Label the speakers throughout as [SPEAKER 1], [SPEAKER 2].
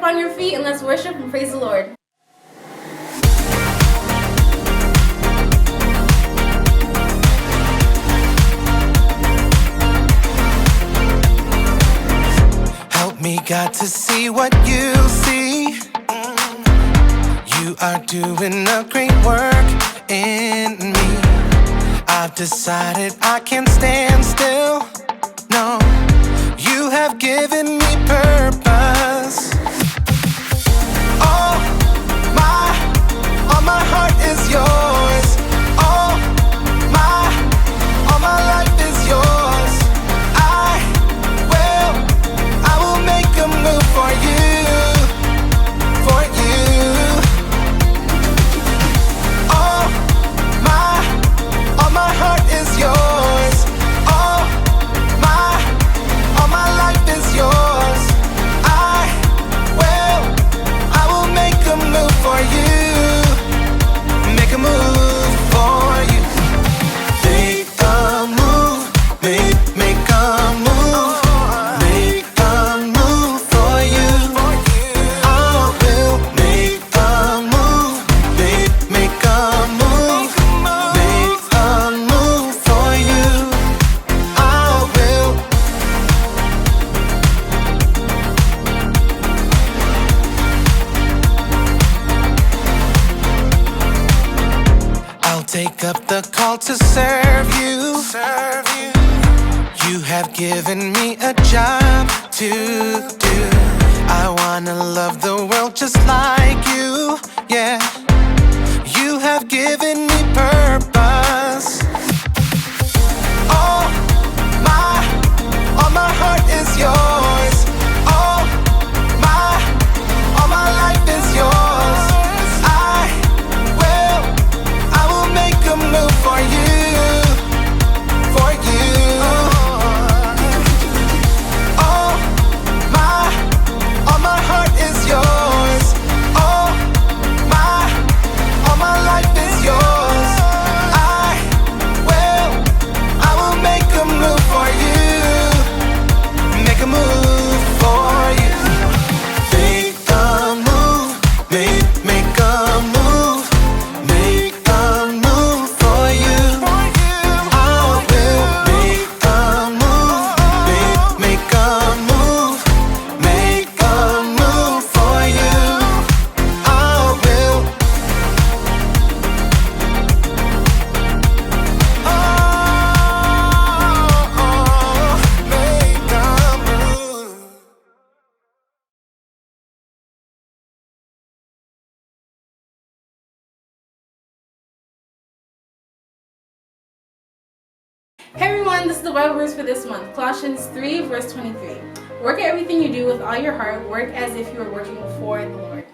[SPEAKER 1] on your feet and let's worship and praise the Lord.
[SPEAKER 2] Help me, God, to see what you see. You are doing a great work in me. I've decided I can't stand still. No, you have given me purpose. All my heart is yours. All my life is yours. I will make a move for you, for you. All my heart is yours. All my life is yours. I will make a move for you. Make a move for you. Make a move. Make a move. Make a move for you. I will make a move. Make a move. Make a move for you. I will. I'll take up the call to serve you. You have given me a job to do. I wanna love the world just like you. Yeah, you have given me purpose. All my heart is yours. All my life is yours. I will make a move for you, for you. All my heart is yours. All my life is yours. I will make a move for you. Make a move for you. Make a move. Make a move. Make a move for you. I will make a move. Make a move. Make a move for you. I will. Make a move.
[SPEAKER 1] Hey everyone, this is the Bible verse for this month, Colossians 3, verse 23. Work at everything you do with all your heart. Work as if you are working for the Lord.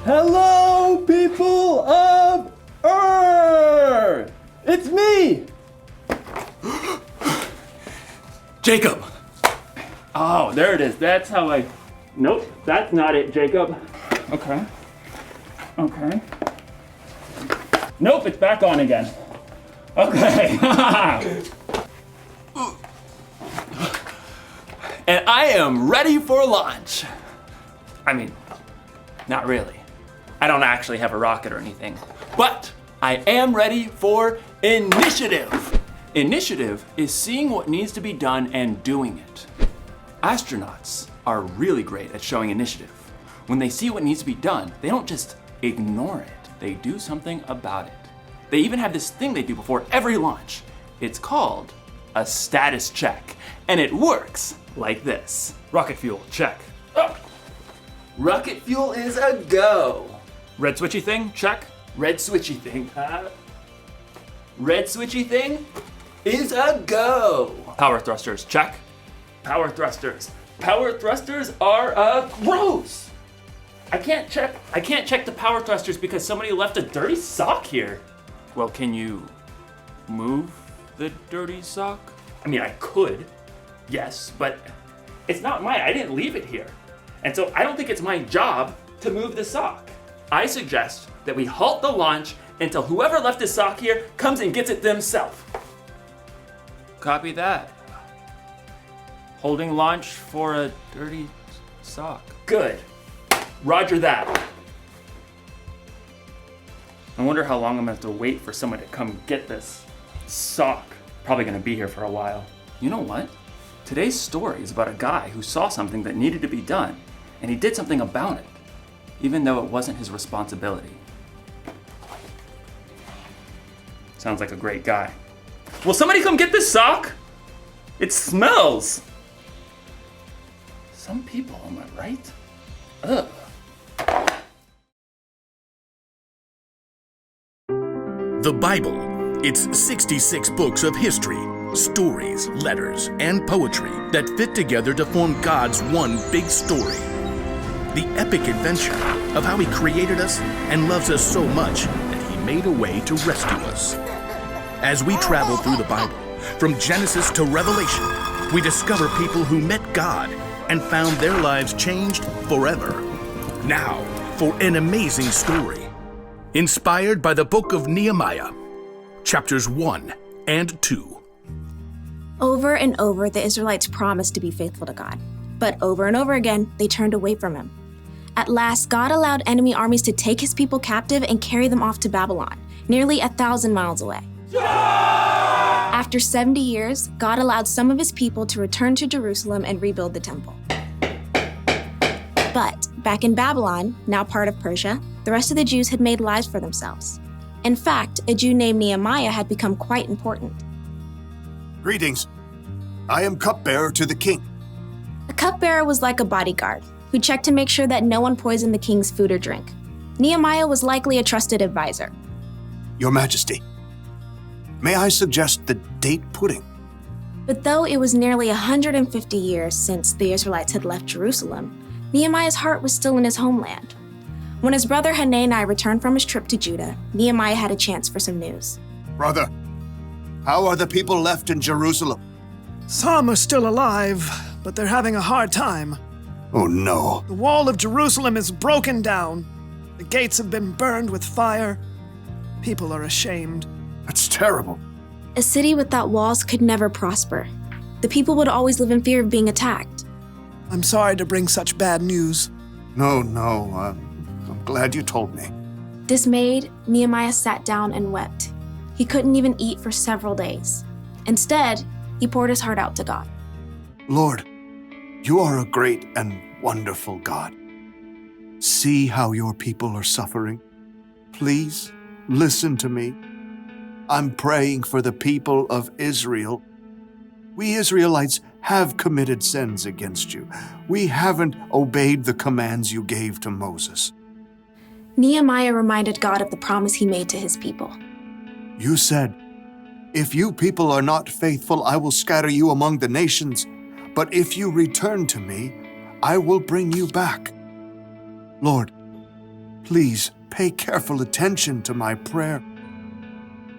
[SPEAKER 3] Hello, people of Earth! It's me!
[SPEAKER 4] Jacob!
[SPEAKER 3] Oh, there it is. That's how I... Nope, that's not it, Jacob. Okay. Okay. Nope, it's back on again. Okay.
[SPEAKER 4] And I am ready for launch. I mean, not really. I don't actually have a rocket or anything. But I am ready for initiative. Initiative is seeing what needs to be done and doing it. Astronauts are really great at showing initiative. When they see what needs to be done, they don't just ignore it. They do something about it. They even have this thing they do before every launch. It's called a status check. And it works like this.
[SPEAKER 3] Rocket fuel, check.
[SPEAKER 4] Rocket fuel is a go.
[SPEAKER 3] Red switchy thing, check.
[SPEAKER 4] Red switchy thing. Red switchy thing is a go.
[SPEAKER 3] Power thrusters, check.
[SPEAKER 4] Power thrusters. Power thrusters are a gross. I can't check the power thrusters because somebody left a dirty sock here.
[SPEAKER 3] Well, can you move the dirty sock?
[SPEAKER 4] I mean, I could, yes, but it's not mine. I didn't leave it here. And so I don't think it's my job to move the sock. I suggest that we halt the launch until whoever left his sock here comes and gets it themselves. Copy that. Holding launch for a dirty sock. Good. Roger that. I wonder how long I'm gonna have to wait for someone to come get this sock. Probably gonna be here for a while. You know what? Today's story is about a guy who saw something that needed to be done, and he did something about it, even though it wasn't his responsibility. Sounds like a great guy. Will somebody come get this sock? It smells. Some people, am I right? Ugh.
[SPEAKER 5] The Bible. It's 66 books of history, stories, letters, and poetry that fit together to form God's one big story. The epic adventure of how He created us and loves us so much that He made a way to rescue us. As we travel through the Bible, from Genesis to Revelation, we discover people who met God and found their lives changed forever. Now, for an amazing story. Inspired by the book of Nehemiah, chapters 1 and 2.
[SPEAKER 6] Over and over, the Israelites promised to be faithful to God. But over and over again, they turned away from Him. At last, God allowed enemy armies to take His people captive and carry them off to Babylon, nearly 1,000 miles away. After 70 years, God allowed some of His people to return to Jerusalem and rebuild the temple. But back in Babylon, now part of Persia, the rest of the Jews had made lives for themselves. In fact, a Jew named Nehemiah had become quite important.
[SPEAKER 7] Greetings. I am cupbearer to the king.
[SPEAKER 6] A cupbearer was like a bodyguard who checked to make sure that no one poisoned the king's food or drink. Nehemiah was likely a trusted advisor.
[SPEAKER 7] Your Majesty, may I suggest the date pudding?
[SPEAKER 6] But though it was nearly 150 years since the Israelites had left Jerusalem, Nehemiah's heart was still in his homeland. When his brother Hanani returned from his trip to Judah, Nehemiah had a chance for some news.
[SPEAKER 7] Brother, how are the people left in Jerusalem?
[SPEAKER 8] Some are still alive, but they're having a hard time.
[SPEAKER 7] Oh no.
[SPEAKER 8] The wall of Jerusalem is broken down. The gates have been burned with fire. People are ashamed.
[SPEAKER 7] That's terrible.
[SPEAKER 6] A city without walls could never prosper. The people would always live in fear of being attacked.
[SPEAKER 8] I'm sorry to bring such bad news.
[SPEAKER 7] No, I'm glad you told me.
[SPEAKER 6] Dismayed, Nehemiah sat down and wept. He couldn't even eat for several days. Instead, he poured his heart out to God.
[SPEAKER 7] Lord, you are a great and wonderful God. See how your people are suffering. Please listen to me. I'm praying for the people of Israel. We Israelites have committed sins against you. We haven't obeyed the commands you gave to Moses.
[SPEAKER 6] Nehemiah reminded God of the promise He made to His people.
[SPEAKER 7] You said, "If you people are not faithful, I will scatter you among the nations. But if you return to me, I will bring you back." Lord, please pay careful attention to my prayer.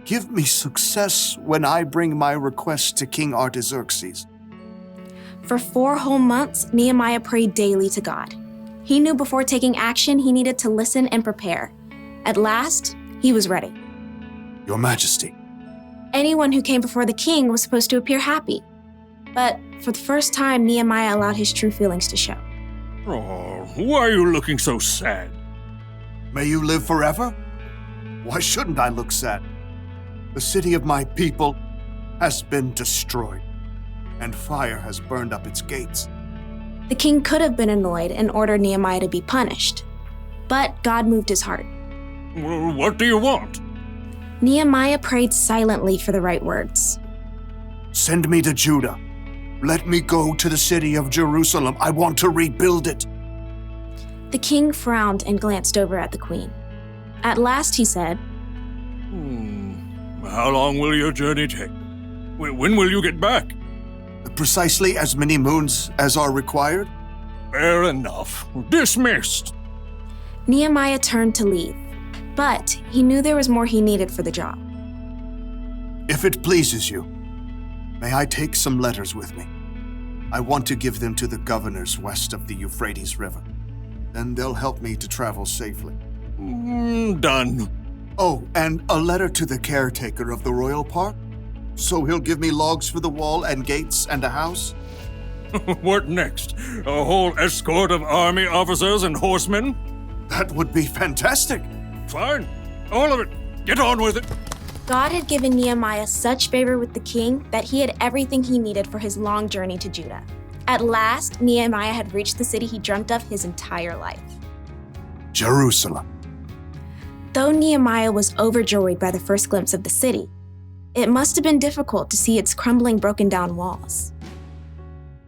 [SPEAKER 7] Give me success when I bring my request to King Artaxerxes.
[SPEAKER 6] For 4 whole months, Nehemiah prayed daily to God. He knew before taking action, he needed to listen and prepare. At last, he was ready.
[SPEAKER 7] Your Majesty,
[SPEAKER 6] Anyone who came before the king was supposed to appear happy. But for the first time, Nehemiah allowed his true feelings to show.
[SPEAKER 9] Oh, why are you looking so sad?
[SPEAKER 7] may you live forever? Why shouldn't I look sad? The city of my people has been destroyed, and fire has burned up its gates.
[SPEAKER 6] The king could have been annoyed and ordered Nehemiah to be punished. But God moved his heart.
[SPEAKER 9] Well, what do you want?
[SPEAKER 6] Nehemiah prayed silently for the right words.
[SPEAKER 7] Send me to Judah. Let me go to the city of Jerusalem. I want to rebuild it.
[SPEAKER 6] The king frowned and glanced over at the queen. At last he said,
[SPEAKER 9] How long will your journey take? When will you get back?
[SPEAKER 7] Precisely as many moons as are required.
[SPEAKER 9] Fair enough. Dismissed.
[SPEAKER 6] Nehemiah turned to leave, but he knew there was more he needed for the job.
[SPEAKER 7] If it pleases you, may I take some letters with me? I want to give them to the governors west of the Euphrates River. Then they'll help me to travel safely.
[SPEAKER 9] Done.
[SPEAKER 7] Oh, and a letter to the caretaker of the royal park? So he'll give me logs for the wall and gates and a house?
[SPEAKER 9] What next? A whole escort of army officers and horsemen?
[SPEAKER 7] That would be fantastic.
[SPEAKER 9] Fine. All of it. Get on with it.
[SPEAKER 6] God had given Nehemiah such favor with the king that he had everything he needed for his long journey to Judah. At last, Nehemiah had reached the city he dreamt of his entire life.
[SPEAKER 7] Jerusalem.
[SPEAKER 6] Though Nehemiah was overjoyed by the first glimpse of the city, it must have been difficult to see its crumbling, broken down walls.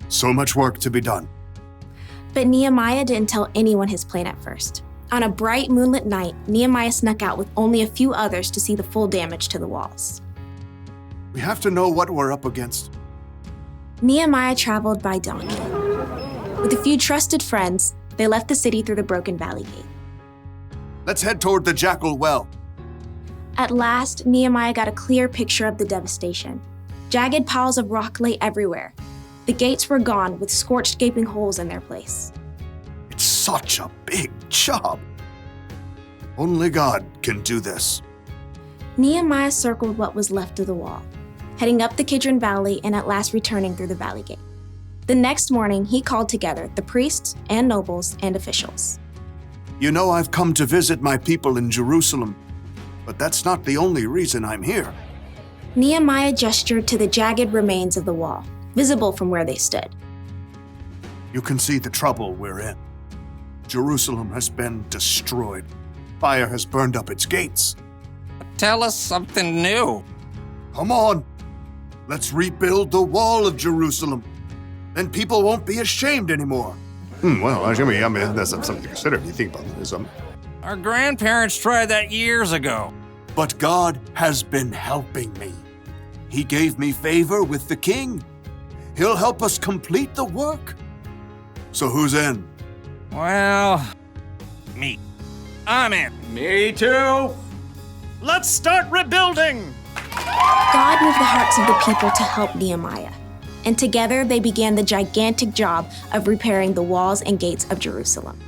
[SPEAKER 7] So much work to be done.
[SPEAKER 6] But Nehemiah didn't tell anyone his plan at first. On a bright moonlit night, Nehemiah snuck out with only a few others to see the full damage to the walls.
[SPEAKER 7] We have to know what we're up against.
[SPEAKER 6] Nehemiah traveled by donkey. With a few trusted friends, they left the city through the broken valley gate.
[SPEAKER 7] Let's head toward the Jackal Well.
[SPEAKER 6] At last, Nehemiah got a clear picture of the devastation. Jagged piles of rock lay everywhere. The gates were gone, with scorched, gaping holes in their place.
[SPEAKER 7] It's such a big job. Only God can do this.
[SPEAKER 6] Nehemiah circled what was left of the wall, heading up the Kidron Valley and at last returning through the valley gate. The next morning, he called together the priests and nobles and officials.
[SPEAKER 7] You know, I've come to visit my people in Jerusalem, but that's not the only reason I'm here.
[SPEAKER 6] Nehemiah gestured to the jagged remains of the wall, visible from where they stood.
[SPEAKER 7] You can see the trouble we're in. Jerusalem has been destroyed. Fire has burned up its gates.
[SPEAKER 10] Tell us something new.
[SPEAKER 7] Come on. Let's rebuild the wall of Jerusalem. Then people won't be ashamed anymore.
[SPEAKER 11] Well, I mean, that's something to consider if you think about this.
[SPEAKER 10] Our grandparents tried that years ago.
[SPEAKER 7] But God has been helping me. He gave me favor with the king. He'll help us complete the work. So who's in?
[SPEAKER 10] Well, me. I'm in.
[SPEAKER 4] Me too.
[SPEAKER 8] Let's start rebuilding!
[SPEAKER 6] God moved the hearts of the people to help Nehemiah, and together they began the gigantic job of repairing the walls and gates of Jerusalem.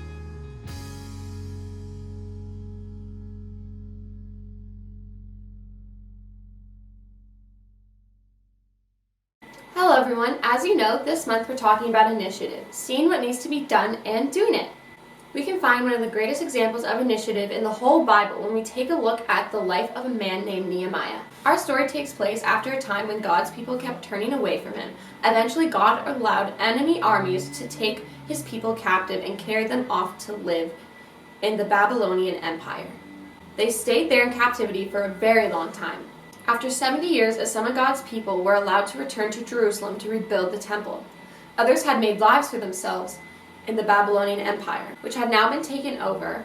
[SPEAKER 12] Hello everyone, as you know, this month we're talking about initiative, seeing what needs to be done and doing it. We can find one of the greatest examples of initiative in the whole Bible when we take a look at the life of a man named Nehemiah. Our story takes place after a time when God's people kept turning away from him. Eventually God allowed enemy armies to take his people captive and carry them off to live in the Babylonian Empire. They stayed there in captivity for a very long time. After 70 years, some of God's people were allowed to return to Jerusalem to rebuild the temple. Others had made lives for themselves in the Babylonian Empire, which had now been taken over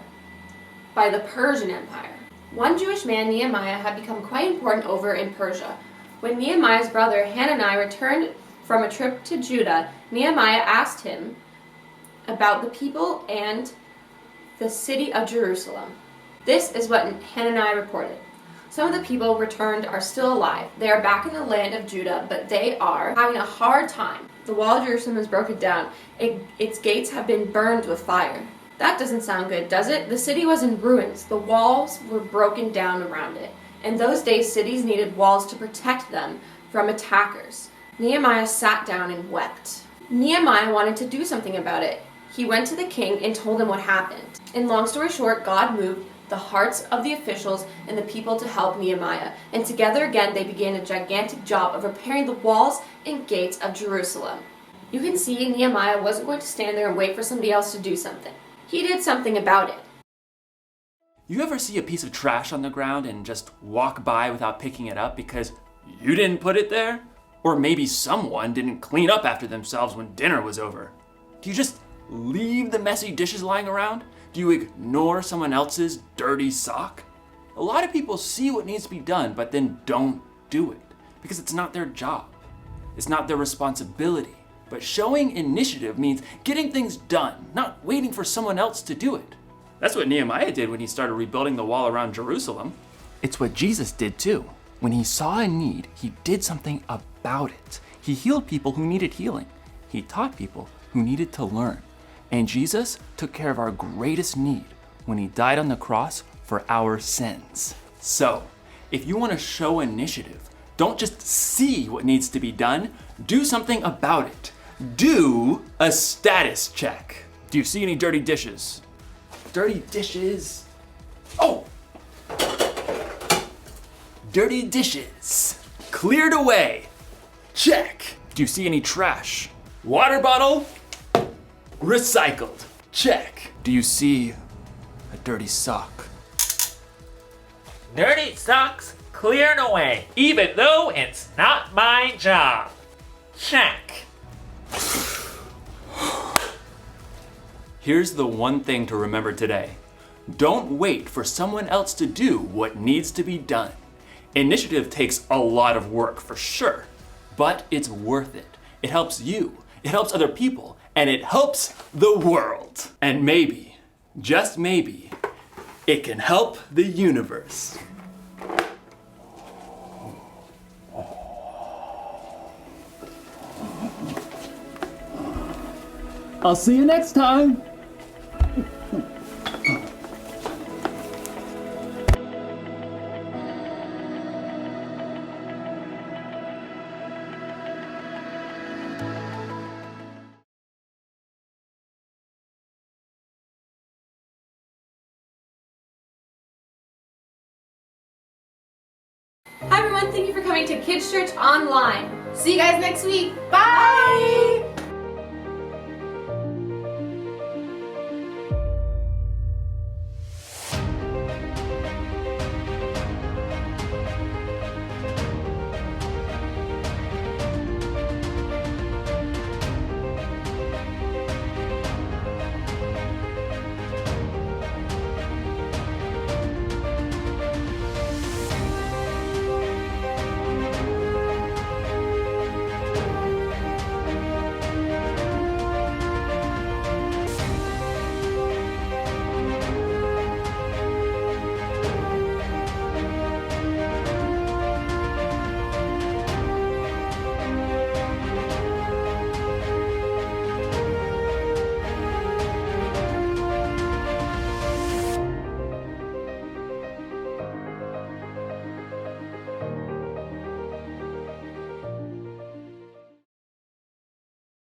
[SPEAKER 12] by the Persian Empire. One Jewish man, Nehemiah, had become quite important over in Persia. When Nehemiah's brother Hanani returned from a trip to Judah, Nehemiah asked him about the people and the city of Jerusalem. This is what Hanani reported. Some of the people returned are still alive. They are back in the land of Judah, but they are having a hard time. The wall of Jerusalem is broken down. Its gates have been burned with fire. That doesn't sound good, does it? The city was in ruins. The walls were broken down around it. In those days, cities needed walls to protect them from attackers. Nehemiah sat down and wept. Nehemiah wanted to do something about it. He went to the king and told him what happened. And long story short, God moved the hearts of the officials and the people to help Nehemiah. And together again, they began a gigantic job of repairing the walls and gates of Jerusalem. You can see Nehemiah wasn't going to stand there and wait for somebody else to do something. He did something about it.
[SPEAKER 4] You ever see a piece of trash on the ground and just walk by without picking it up because you didn't put it there? Or maybe someone didn't clean up after themselves when dinner was over? Do you just leave the messy dishes lying around? Do you ignore someone else's dirty sock? A lot of people see what needs to be done, but then don't do it because it's not their job. It's not their responsibility. But showing initiative means getting things done, not waiting for someone else to do it. That's what Nehemiah did when he started rebuilding the wall around Jerusalem. It's what Jesus did too. When he saw a need, he did something about it. He healed people who needed healing. He taught people who needed to learn. And Jesus took care of our greatest need when he died on the cross for our sins. So, if you want to show initiative, don't just see what needs to be done, do something about it. Do a status check. Do you see any dirty dishes? Dirty dishes. Oh! Dirty dishes. Cleared away. Check. Do you see any trash? Water bottle? Recycled. Check. Do you see a dirty sock?
[SPEAKER 10] Dirty socks cleared away, even though it's not my job. Check.
[SPEAKER 4] Here's the one thing to remember today. Don't wait for someone else to do what needs to be done. Initiative takes a lot of work for sure, but it's worth it. It helps you, it helps other people, and it helps the world. And maybe, just maybe, it can help the universe. I'll see you next time.
[SPEAKER 12] Hi everyone, thank you for coming to Kids Church Online.
[SPEAKER 1] See you guys next week. Bye!